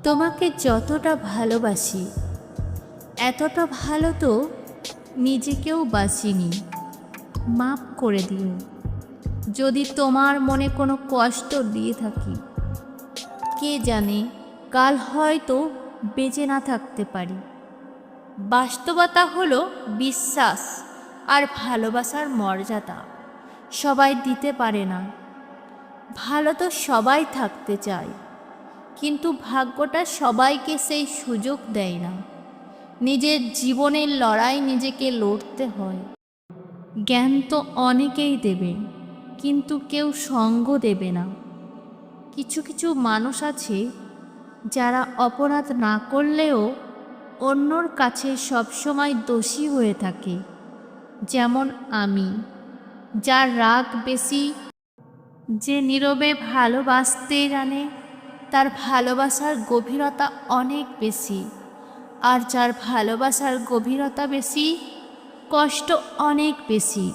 তোমাকে যতটা ভালোবাসি এতটা ভালো তো নিজেকেও বাসিনি। মাফ করে দিও যদি তোমার মনে কোনো কষ্ট দিয়ে থাকি। কে জানে কাল হয়তো বেঁচে না থাকতে পারি। বাস্তবতা হলো বিশ্বাস আর ভালোবাসার মর্যাদা সবাই দিতে পারে না। ভালো তো সবাই থাকতে চায়, কিন্তু ভাগ্যটা সবাইকে সেই সুযোগ দেয় না। নিজের জীবনের লড়াই নিজেকে লড়তে হয়। জ্ঞান তো অনেকেই দেবে, কিন্তু কেউ সঙ্গ দেবে না। কিছু কিছু মানুষ আছে যারা অপরাধ না করলেও অন্যর কাছে সবসময় দোষী হয়ে থাকে। যেমন আমি, যার রাগ বেশি, যে নীরবে ভালোবাসতে জানে, তার ভালোবাসার গভীরতা অনেক বেশি। আর যার ভালোবাসার গভীরতা বেশি, কষ্ট অনেক বেশি।